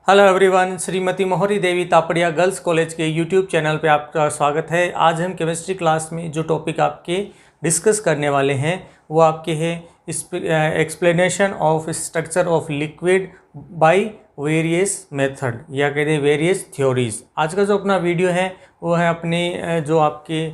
Hello everyone, Shrimati मोहरी देवी Tapadia girls college के YouTube channel पे आपका स्वागत है। आज हम केमिस्ट्री क्लास में जो टॉपिक आपके डिस्कस करने वाले हैं वो आपके है explanation of structure of liquid by various method या कहते हैं वेरियस थ्योरीज। आज का जो अपना वीडियो है वो है अपने जो आपके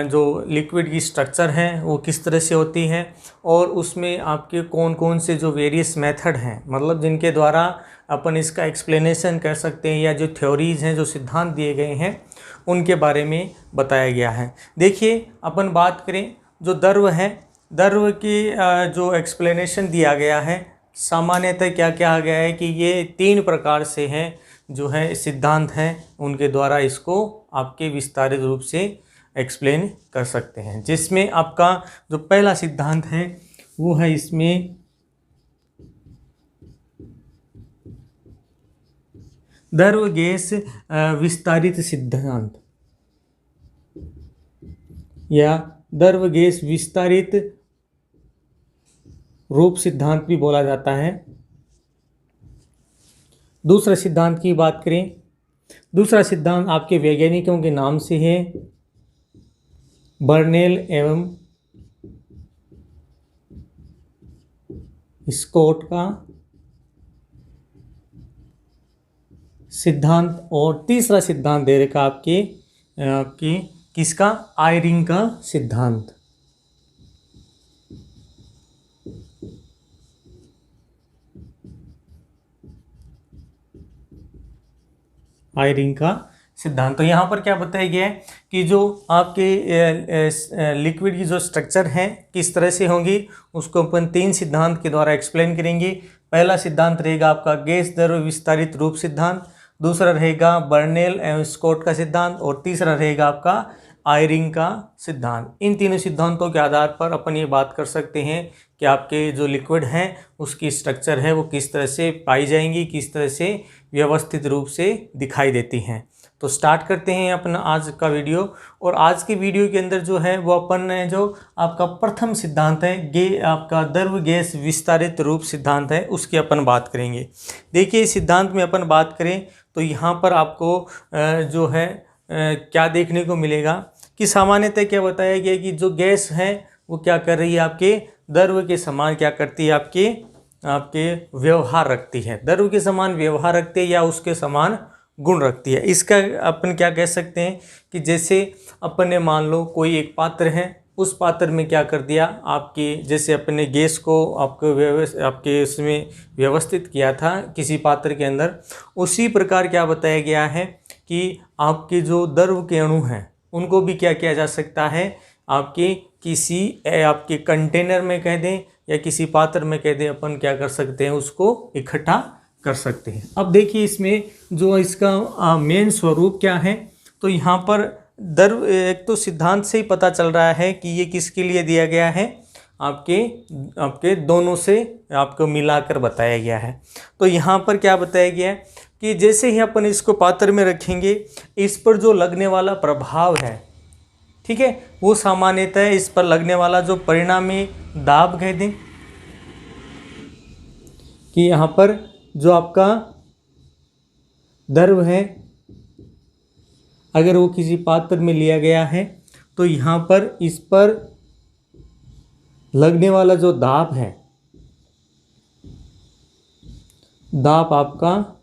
जो लिक्विड की स्ट्रक्चर हैं वो किस तरह से होती है और उसमें आपके कौन कौन से जो वेरियस मेथड हैं, मतलब जिनके द्वारा अपन इसका एक्सप्लेनेशन कर सकते हैं या जो थ्योरीज़ हैं, जो सिद्धांत दिए गए हैं उनके बारे में बताया गया है। देखिए, अपन बात करें जो द्रव है, द्रव की जो एक्सप्लेनेशन दिया गया है सामान्यतः क्या कहा गया है कि ये 3 प्रकार से हैं जो है सिद्धांत हैं, उनके द्वारा इसको आपके विस्तारित रूप से एक्सप्लेन कर सकते हैं। जिसमें आपका जो पहला सिद्धांत है वो है इसमें द्रव गैस विस्तारित सिद्धांत या द्रव गैस विस्तारित रूप सिद्धांत भी बोला जाता है। दूसरा सिद्धांत की बात करें, दूसरा सिद्धांत आपके वैज्ञानिकों के नाम से है बर्नेल एवं स्कॉट का सिद्धांत। और तीसरा सिद्धांत दे रखा आपके किसका, आयरिंग का सिद्धांत। आयरिंग का सिद्धांत। तो यहाँ पर क्या बताया गया है कि जो आपके लिक्विड की जो स्ट्रक्चर है किस तरह से होंगी उसको अपन 3 सिद्धांत के द्वारा एक्सप्लेन करेंगे। पहला सिद्धांत रहेगा आपका गैस द्रव विस्तारित रूप सिद्धांत, दूसरा रहेगा बर्नेल एवं स्कॉट का सिद्धांत और तीसरा रहेगा आपका आयरिंग का सिद्धांत। इन तीनों सिद्धांतों के आधार पर अपन ये बात कर सकते हैं कि आपके जो लिक्विड हैं उसकी स्ट्रक्चर है वो किस तरह से पाई जाएंगी, किस तरह से व्यवस्थित रूप से दिखाई देती हैं। तो स्टार्ट करते हैं अपना आज का वीडियो। और आज के वीडियो के अंदर जो है वो अपन ने जो आपका प्रथम सिद्धांत है आपका द्रव गैस विस्तारित रूप सिद्धांत है उसकी अपन बात करेंगे। देखिए, इस सिद्धांत में अपन बात करें तो यहाँ पर आपको जो है क्या देखने को मिलेगा कि सामान्यतः क्या बताया गया कि जो गैस है वो क्या कर रही है, आपके द्रव के समान क्या करती है, आपके व्यवहार रखती है, द्रव के समान व्यवहार रखती है या उसके समान गुण रखती है। इसका अपन क्या कह सकते हैं कि जैसे अपन ने मान लो कोई एक पात्र है, उस पात्र में क्या कर दिया आपकी, जैसे अपन ने गैस को आपके उसमें व्यवस्थित किया था किसी पात्र के अंदर, उसी प्रकार क्या बताया गया है कि आपके जो द्रव के अणु हैं उनको भी क्या किया जा सकता है, आपके किसी आपके कंटेनर में कह दें या किसी पात्र में कह दें, अपन क्या कर सकते हैं उसको इकट्ठा कर सकते हैं। अब देखिए, इसमें जो इसका मेन स्वरूप क्या है, तो यहाँ पर द्रव एक तो सिद्धांत से ही पता चल रहा है कि ये किसके लिए दिया गया है, आपके दोनों से आपको मिलाकर बताया गया है। तो यहाँ पर क्या बताया गया है कि जैसे ही अपन इसको पात्र में रखेंगे इस पर जो लगने वाला प्रभाव है, ठीक है, वो सामान्यतः इस पर लगने वाला जो परिणामी दाब कह दें कि यहाँ पर जो आपका द्रव है अगर वो किसी पात्र में लिया गया है तो यहाँ पर इस पर लगने वाला जो दाब है, दाब आपका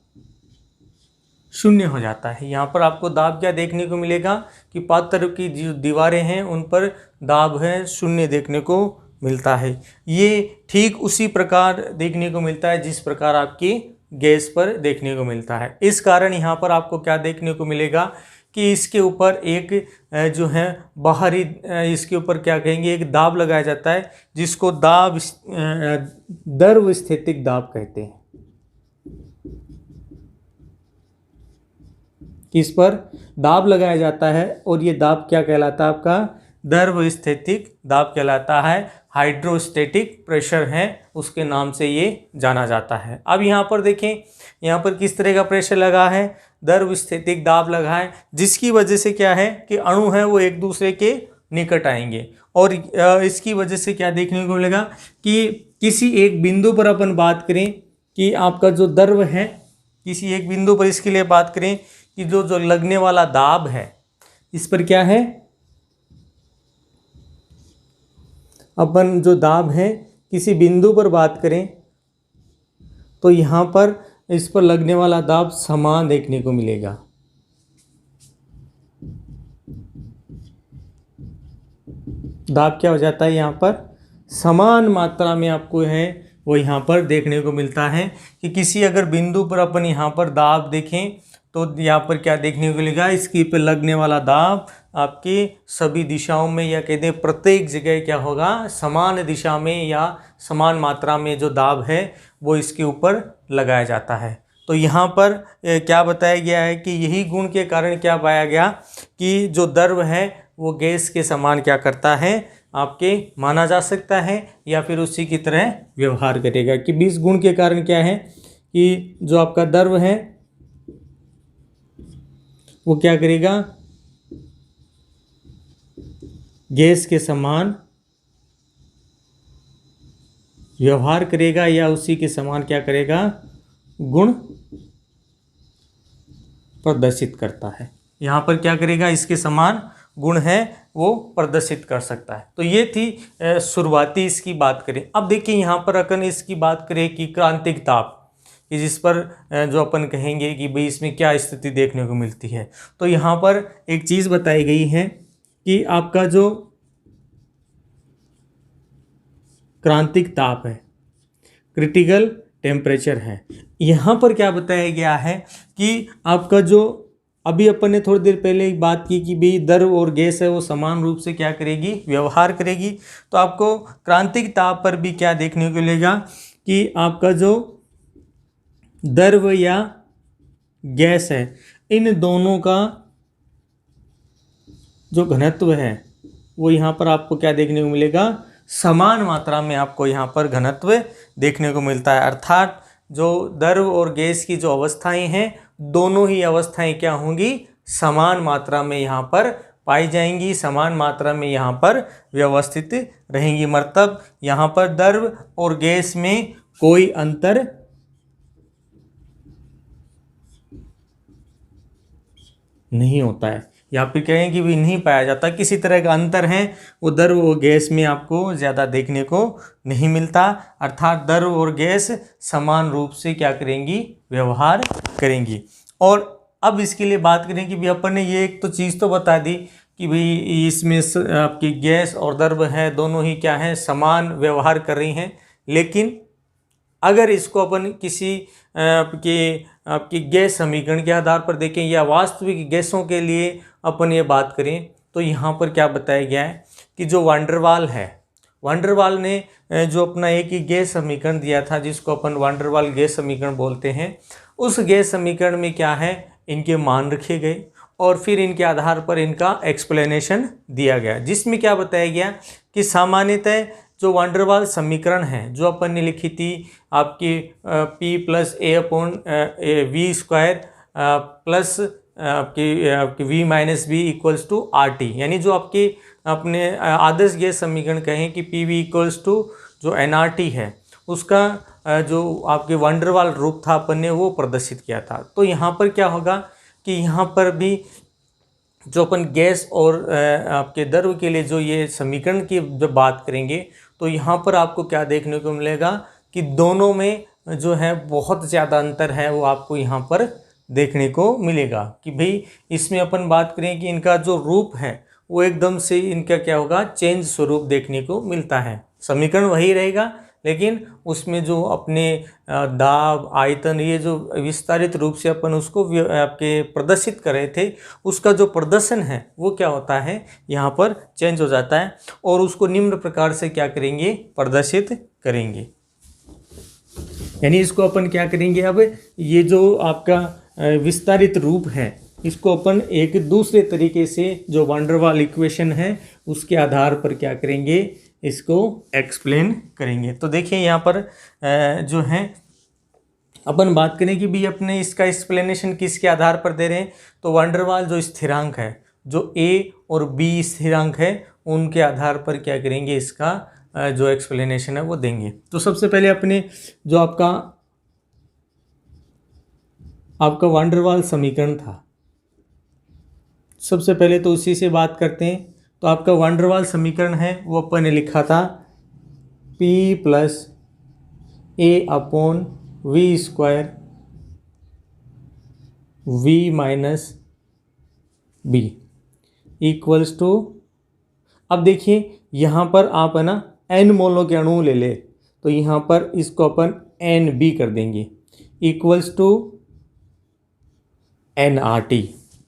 शून्य हो जाता है। यहाँ पर आपको दाब क्या देखने को मिलेगा कि पात्र की जो दीवारें हैं उन पर दाब है शून्य देखने को मिलता है। ये ठीक उसी प्रकार देखने को मिलता है जिस प्रकार आपकी गैस पर देखने को मिलता है। इस कारण यहाँ पर आपको क्या देखने को मिलेगा कि इसके ऊपर एक जो है बाहरी, इसके ऊपर क्या कहेंगे, एक दाब लगाया जाता है जिसको द्रव स्थितिक दाब कहते हैं। इस पर दाब लगाया जाता है और ये दाब क्या कहलाता है, आपका द्रव स्थितिक दाब कहलाता है। हाइड्रोस्टेटिक प्रेशर है उसके नाम से ये जाना जाता है। अब यहाँ पर देखें, यहाँ पर किस तरह का प्रेशर लगा है, द्रव स्थितिक दाब लगा है, जिसकी वजह से क्या है कि अणु है वो एक दूसरे के निकट आएंगे और इसकी वजह से क्या देखने को मिलेगा कि किसी एक बिंदु पर अपन बात करें कि आपका जो द्रव है किसी एक बिंदु पर इसके लिए बात करें कि जो लगने वाला दाब है इस पर क्या है, अपन जो दाब है किसी बिंदु पर बात करें तो यहाँ पर इस पर लगने वाला दाब समान देखने को मिलेगा। दाब क्या हो जाता है यहाँ पर, समान मात्रा में आपको है वो यहाँ पर देखने को मिलता है कि किसी अगर बिंदु पर अपन यहाँ पर दाब देखें तो यहाँ पर क्या देखने को मिलेगा, इसकी पे लगने वाला दाब आपकी सभी दिशाओं में या कहते हैं प्रत्येक जगह क्या होगा, समान दिशा में या समान मात्रा में जो दाब है वो इसके ऊपर लगाया जाता है। तो यहाँ पर क्या बताया गया है कि यही गुण के कारण क्या पाया गया कि जो द्रव है वो गैस के समान क्या करता है, आपके माना जा सकता है या फिर उसी की तरह व्यवहार करेगा। कि 20 गुण के कारण क्या है कि जो आपका द्रव है वो क्या करेगा, गैस के समान व्यवहार करेगा या उसी के समान क्या करेगा, गुण प्रदर्शित करता है। यहाँ पर क्या करेगा, इसके समान गुण है वो प्रदर्शित कर सकता है। तो ये थी शुरुआती इसकी बात करें। अब देखिए यहाँ पर अपन इसकी बात करें कि क्रांतिक ताप, कि जिस पर जो अपन कहेंगे कि भाई इसमें क्या स्थिति देखने को मिलती है। तो यहाँ पर एक चीज़ बताई गई है कि आपका जो क्रांतिक ताप है, क्रिटिकल टेम्परेचर है, यहाँ पर क्या बताया गया है कि आपका जो अभी अपन ने थोड़ी देर पहले एक बात की कि भाई द्रव और गैस है वो समान रूप से क्या करेगी, व्यवहार करेगी। तो आपको क्रांतिक ताप पर भी क्या देखने को मिलेगा कि आपका जो द्रव या गैस है इन दोनों का जो घनत्व है वो यहाँ पर आपको क्या देखने को मिलेगा, समान मात्रा में आपको यहाँ पर घनत्व देखने को मिलता है। अर्थात जो द्रव और गैस की जो अवस्थाएं हैं दोनों ही अवस्थाएं क्या होंगी, समान मात्रा में यहाँ पर पाई जाएंगी, समान मात्रा में यहाँ पर व्यवस्थित रहेंगी। मतलब यहाँ पर द्रव और गैस में कोई अंतर नहीं होता है, या फिर कहें कि भी नहीं पाया जाता। किसी तरह का अंतर है वो द्रव और गैस में आपको ज़्यादा देखने को नहीं मिलता। अर्थात द्रव और गैस समान रूप से क्या करेंगी, व्यवहार करेंगी। और अब इसके लिए बात करें कि भाई अपन ने ये एक तो चीज़ तो बता दी कि भाई इसमें आपकी गैस और द्रव है दोनों ही क्या है, समान व्यवहार कर रही हैं। लेकिन अगर इसको अपन किसी आपकी गैस समीकरण के आधार पर देखें या वास्तविक गैसों के लिए अपन ये बात करें तो यहाँ पर क्या बताया गया है कि जो वान डेर वाल है, वान डेर वाल ने जो अपना एक ही गैस समीकरण दिया था जिसको अपन वान डेर वाल गैस समीकरण बोलते हैं, उस गैस समीकरण में क्या है, इनके मान रखे गए और फिर इनके आधार पर इनका एक्सप्लेनेशन दिया गया, जिसमें क्या बताया गया कि सामान्यतः जो वान डेर वाल समीकरण है जो अपन ने लिखी थी आपकी P plus A upon V square plus आपकी V minus b equals to RT, यानी जो आपकी अपने आदर्श गैस समीकरण कहें कि PV इक्वल्स टू जो nRT है उसका जो आपके वान डेर वाल रूप था अपन ने वो प्रदर्शित किया था। तो यहाँ पर क्या होगा कि यहाँ पर भी जो अपन गैस और आपके द्रव के लिए जो ये समीकरण की जब बात करेंगे तो यहाँ पर आपको क्या देखने को मिलेगा कि दोनों में जो है बहुत ज़्यादा अंतर है वो आपको यहाँ पर देखने को मिलेगा। कि भाई इसमें अपन बात करें कि इनका जो रूप है वो एकदम से इनका क्या होगा, चेंज स्वरूप देखने को मिलता है। समीकरण वही रहेगा लेकिन उसमें जो अपने दाब आयतन ये जो विस्तारित रूप से अपन उसको आपके प्रदर्शित कर रहे थे उसका जो प्रदर्शन है वो क्या होता है, यहाँ पर चेंज हो जाता है और उसको निम्न प्रकार से क्या करेंगे, प्रदर्शित करेंगे। यानी इसको अपन क्या करेंगे, अब ये जो आपका विस्तारित रूप है इसको अपन एक दूसरे तरीके से जो वान डेर वाल इक्वेशन है उसके आधार पर क्या करेंगे, इसको एक्सप्लेन करेंगे। तो देखिए यहाँ पर जो है अपन बात करें कि भी अपने इसका एक्सप्लेनेशन किसके आधार पर दे रहे हैं, तो वान डेर वाल जो स्थिरांक है जो A और B स्थिरांक है उनके आधार पर क्या करेंगे, इसका जो एक्सप्लेनेशन है वो देंगे। तो सबसे पहले अपने जो आपका आपका वान डेर वाल समीकरण था। सबसे पहले तो उसी से बात करते हैं। तो आपका वान डेर वाल समीकरण है वो अपन ने लिखा था P plus A upon V square V minus b equals to, अब देखिए यहाँ पर आप है ना n मोलों के अणु ले ले, तो यहाँ पर इसको अपन NB कर देंगे इक्वल्स टू NRT।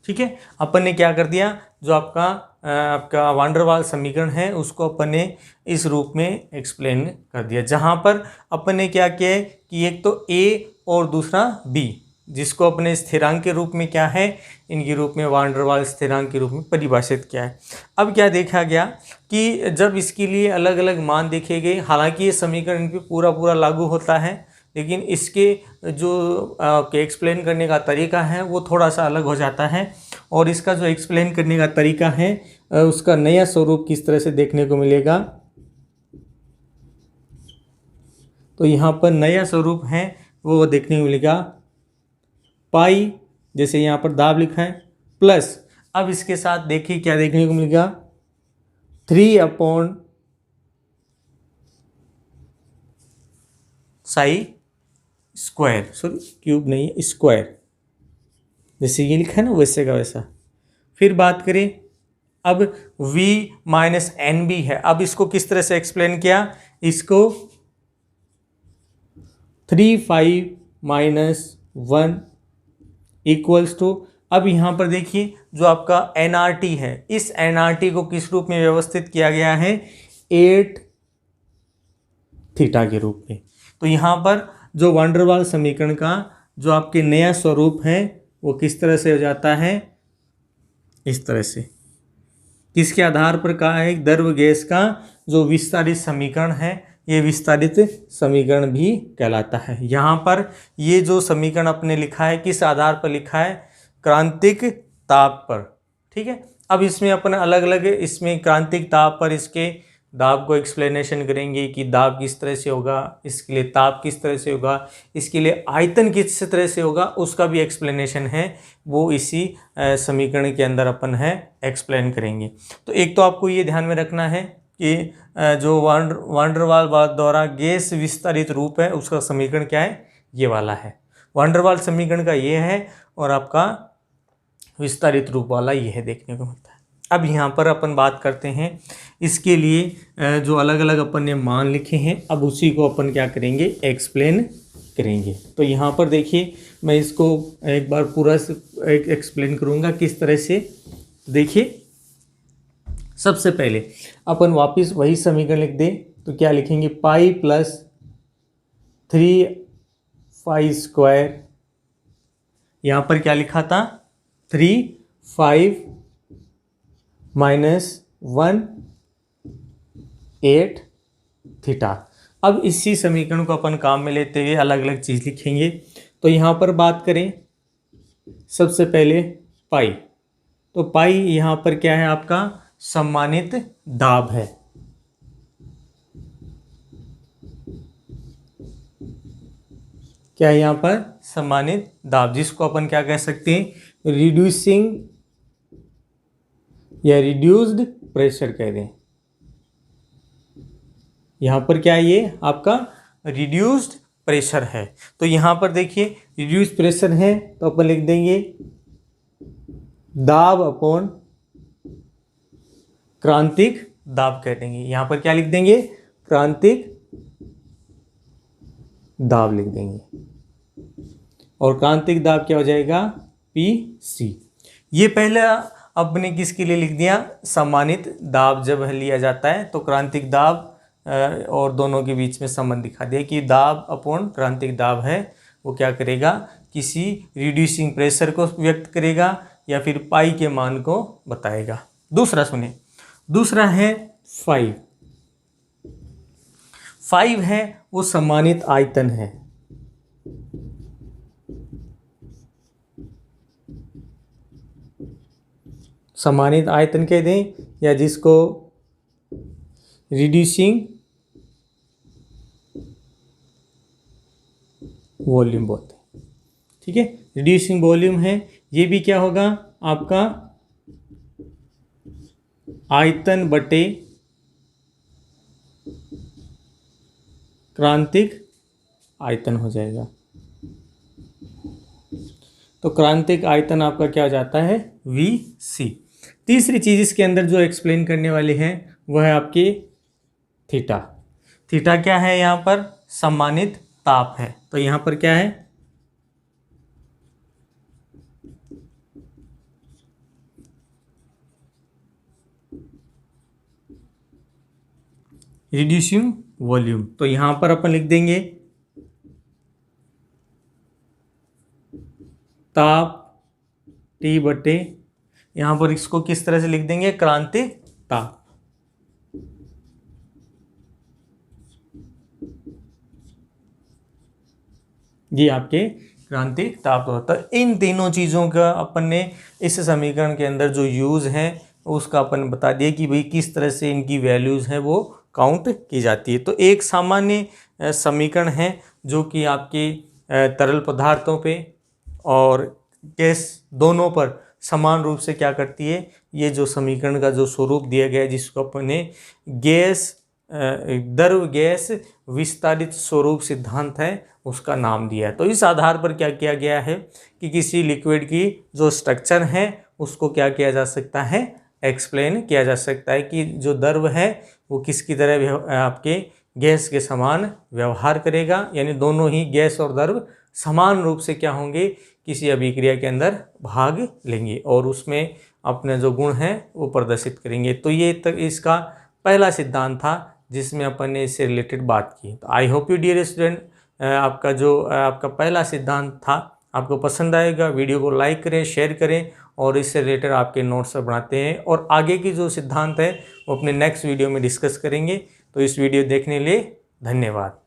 ठीक है, अपन ने क्या कर दिया, जो आपका वान डेर वाल समीकरण है उसको अपन ने इस रूप में एक्सप्लेन कर दिया, जहाँ पर अपन ने क्या किया है कि एक तो A और दूसरा B, जिसको अपने स्थिरांक के रूप में क्या है, इनके रूप में वान डेर वाल स्थिरांक के रूप में परिभाषित किया है। अब क्या देखा गया कि जब इसके लिए अलग अलग मान देखे गए, हालांकि ये समीकरण इन पर पूरा लागू होता है, लेकिन इसके जो एक्सप्लेन करने का तरीका है वो थोड़ा सा अलग हो जाता है, और इसका जो एक्सप्लेन करने का तरीका है उसका नया स्वरूप किस तरह से देखने को मिलेगा। तो यहाँ पर नया स्वरूप है वो देखने को मिलेगा पाई, जैसे यहाँ पर दाब लिखा है, प्लस अब इसके साथ देखिए क्या देखने को मिलेगा 3 upon Sai square, sorry cube नहीं है, स्क्वायर, जैसे ये लिखा है ना वैसे का वैसा। फिर बात करें, अब v माइनस एन बी है, अब इसको किस तरह से एक्सप्लेन किया, इसको 3 5 माइनस 1 इक्वल्स टू, अब यहाँ पर देखिए जो आपका NRT है, इस NRT को किस रूप में व्यवस्थित किया गया है, 8 थीटा के रूप में। तो यहाँ पर जो वान डेर वाल समीकरण का जो आपके नया स्वरूप है वो किस तरह से हो जाता है, इस तरह से, किसके आधार पर कहा है, द्रव गैस का जो विस्तारित समीकरण है ये विस्तारित समीकरण भी कहलाता है। यहाँ पर ये जो समीकरण अपने लिखा है किस आधार पर लिखा है, क्रांतिक ताप पर। ठीक है, अब इसमें अपन अलग अलग इसमें क्रांतिक ताप पर इसके दाब को एक्सप्लेनेशन करेंगे कि दाब किस तरह से होगा, इसके लिए ताप किस तरह से होगा, इसके लिए आयतन किस तरह से होगा, उसका भी एक्सप्लेनेशन है वो इसी समीकरण के अंदर अपन है एक्सप्लेन करेंगे। तो एक तो आपको ये ध्यान में रखना है कि जो वान डेर वाल द्वारा गैस विस्तारित रूप है उसका समीकरण क्या है, ये वाला है, वान डेर वाल समीकरण का ये है, और आपका विस्तारित रूप वाला ये है देखने को मिलता है। अब यहाँ पर अपन बात करते हैं इसके लिए जो अलग अलग अपन ने मान लिखे हैं, अब उसी को अपन क्या करेंगे, एक्सप्लेन करेंगे। तो यहाँ पर देखिए मैं इसको एक बार पूरा एक्सप्लेन करूँगा किस तरह से। देखिए सबसे पहले अपन वापस वही समीकरण लिख दें, तो क्या लिखेंगे, पाई प्लस 3 5 स्क्वायर, यहाँ पर क्या लिखा था 3 5 माइनस 1 8 थीटा। अब इसी समीकरण को अपन काम में लेते हुए अलग अलग चीज़ लिखेंगे। तो यहाँ पर बात करें सबसे पहले पाई, तो पाई यहाँ पर क्या है, आपका सम्मानित दाब है। क्या है यहाँ पर, सम्मानित दाब, जिसको अपन क्या कह सकते हैं, रिड्यूसिंग या रिड्यूस्ड प्रेशर कह दें। यहाँ पर क्या है, ये आपका रिड्यूस्ड प्रेशर है। तो यहाँ पर देखिए रिड्यूस्ड प्रेशर है तो अपन लिख देंगे दाब अपॉन क्रांतिक दाब कह देंगे। यहाँ पर क्या लिख देंगे, क्रांतिक दाब लिख देंगे, और क्रांतिक दाब क्या हो जाएगा, PC। ये पहला अपने किसके लिए लिख दिया, सम्मानित दाब जब लिया जाता है तो क्रांतिक दाब और दोनों के बीच में संबंध दिखा दिया कि दाब अपॉन क्रांतिक दाब है वो क्या करेगा, किसी रिड्यूसिंग प्रेशर को व्यक्त करेगा या फिर पाई के मान को बताएगा। दूसरा सुने, दूसरा है 5 है वो सम्मानित आयतन है। सम्मानित आयतन कह दें या जिसको रिड्यूसिंग वॉल्यूम बोलते हैं। ठीक है। रिड्यूसिंग वॉल्यूम है, ये भी क्या होगा आपका आयतन बटे क्रांतिक आयतन हो जाएगा। तो क्रांतिक आयतन आपका क्या हो जाता है VC। तीसरी चीज इसके अंदर जो एक्सप्लेन करने वाली है वह है आपकी थीटा। थीटा क्या है यहाँ पर सम्मानित ताप है। तो यहाँ पर क्या है रिड्यूसिंग वॉल्यूम। तो यहाँ पर अपन लिख देंगे ताप T बटे, यहाँ पर इसको किस तरह से लिख देंगे क्रांतिक ताप। ये आपके क्रांतिक ताप होता है। इन तीनों चीज़ों का अपन ने इस समीकरण के अंदर जो यूज़ है उसका अपन बता दिया कि भाई किस तरह से इनकी वैल्यूज़ है वो काउंट की जाती है। तो एक सामान्य समीकरण है जो कि आपके तरल पदार्थों पे और गैस दोनों पर समान रूप से क्या करती है। ये जो समीकरण का जो स्वरूप दिया गया है जिसको अपने गैस द्रव गैस विस्तारित स्वरूप सिद्धांत है उसका नाम दिया है। तो इस आधार पर क्या किया गया है कि किसी लिक्विड की जो स्ट्रक्चर है उसको क्या किया जा सकता है एक्सप्लेन किया जा सकता है कि जो द्रव है वो किसकी तरह आपके गैस के समान व्यवहार करेगा, यानी दोनों ही गैस और द्रव समान रूप से क्या होंगे किसी अभिक्रिया के अंदर भाग लेंगे और उसमें अपने जो गुण हैं वो प्रदर्शित करेंगे। तो ये तक इसका पहला सिद्धांत था जिसमें अपन ने इससे रिलेटेड बात की। तो I hope you dear student आपका जो आपका पहला सिद्धांत था आपको पसंद आएगा। वीडियो को लाइक करें, शेयर करें और इससे रिलेटेड आपके नोट्स बनाते हैं और आगे की जो सिद्धांत है वो अपने नेक्स्ट वीडियो में डिस्कस करेंगे। तो इस वीडियो देखने के लिए धन्यवाद।